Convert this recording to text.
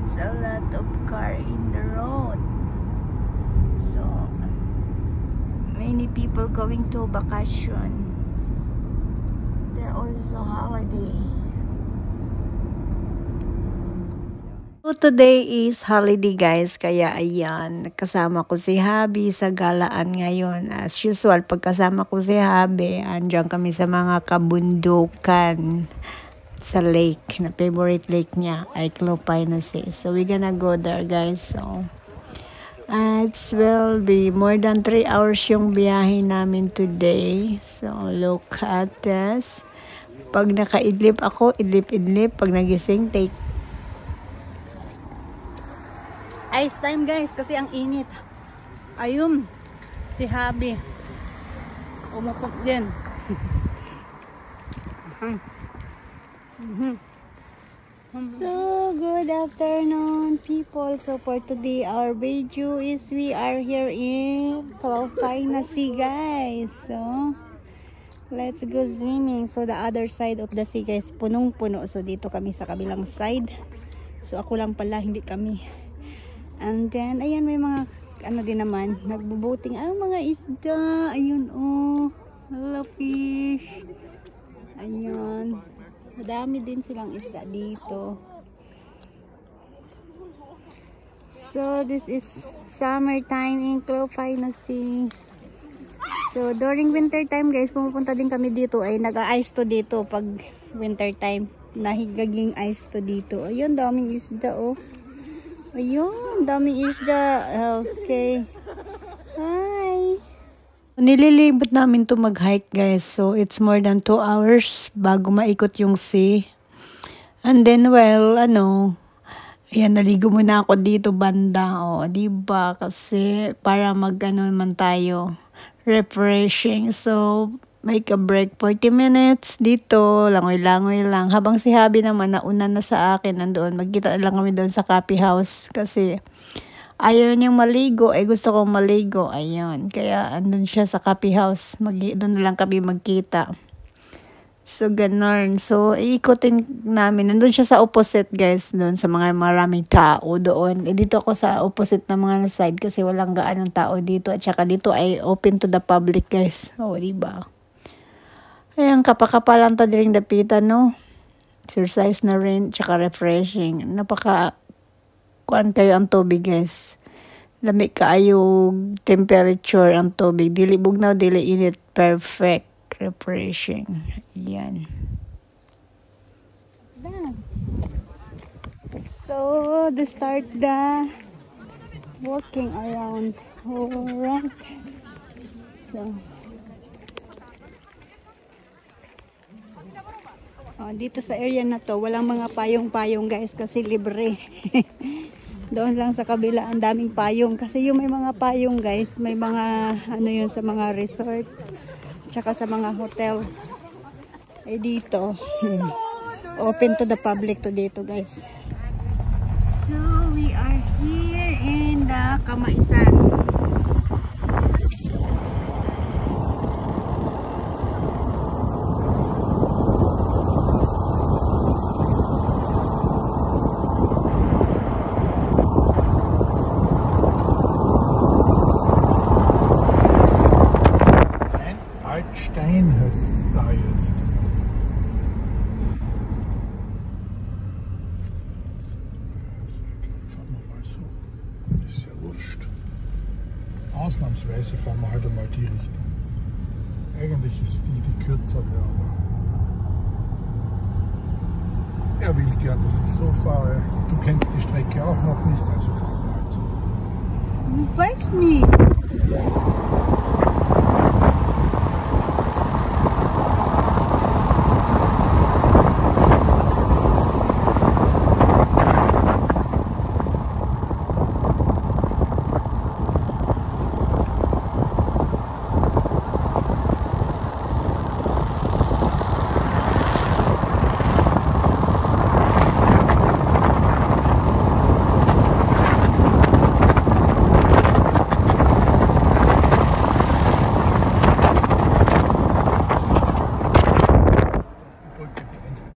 It's a lot of car in the road. So many people going to vacation. They're also holiday. So today is holiday guys, kaya ayan, kasama ko si Habi sa galaan ngayon. As usual, pagkasama ko si Habi, andyan kami sa mga kabundukan sa lake, na favorite lake niya ay Clopina Sea. So we're gonna go there guys. So it will be more than 3 hours yung biyahe namin today. So look at this. Pag nakaidlip ako, idlip. Pag nagising, take ice time guys, kasi ang init. Ayun, si Habi umukot din. So good afternoon people. So for today our video is we are here in Clopina Sea guys. So let's go swimming. So the other side of the sea guys, punong-puno. So dito kami sa kabilang side. So ako lang pala, hindi kami. And then, ayan, may mga, ano din naman, nagbubuting ang mga isda. Ayun, oh, hello fish. Ayun, madami din silang isda dito. So, this is summertime in Clopina Sea. So, during winter time, guys, pumupunta din kami dito. Ay, nag-ice to dito pag winter time. Nahigaging ice to dito. Ayun, daming isda, oh. Ayun, dami isda. Okay. Hi. Nililibot namin to mag-hike guys. So, it's more than 2 hours bago maikot yung sea. And then, well, ayan, naligo muna ako dito banda. O, diba? Kasi, para mag-ano man tayo, refreshing. So, make a break 40 minutes dito, langoy-langoy lang. Habang si Habi naman nauna na sa akin, nandoon, magkita lang kami doon sa coffee house kasi ayaw niyang maligo, gusto kong maligo. Ayun, kaya andun siya sa coffee house, doon na lang kami magkita. So ganon, so iikutin namin, nandun siya sa opposite guys, doon sa mga maraming tao doon. Dito ako sa opposite na mga side kasi walang gaanong tao dito, at saka dito ay open to the public guys. O, diba? Ayan, kapakapalan ta diring dapitan, no? Exercise na rin, tsaka refreshing. Kuan kayo ang tubig, guys. Lamig kaayo temperature ang tubig. Dili bugnaw, dili init. Perfect. Refreshing. Ayan. So, to start the walking around. Alright. So, dito sa area na to, walang mga payong-payong guys kasi libre. Doon lang sa kabila, ang daming payong. Kasi yung may mga payong guys, may mga, yun sa mga resort, tsaka sa mga hotel. Dito, open to the public to dito guys. So, we are here in the Kamaisan. Steinhöst da jetzt. Fahren wir mal so. Ist ja wurscht. Ausnahmsweise fahren wir halt einmal die Richtung. Eigentlich ist die kürzere, aber er will gern, dass ich so fahre. Du kennst die Strecke auch noch nicht, also fahren wir halt so. Ich weiß nicht.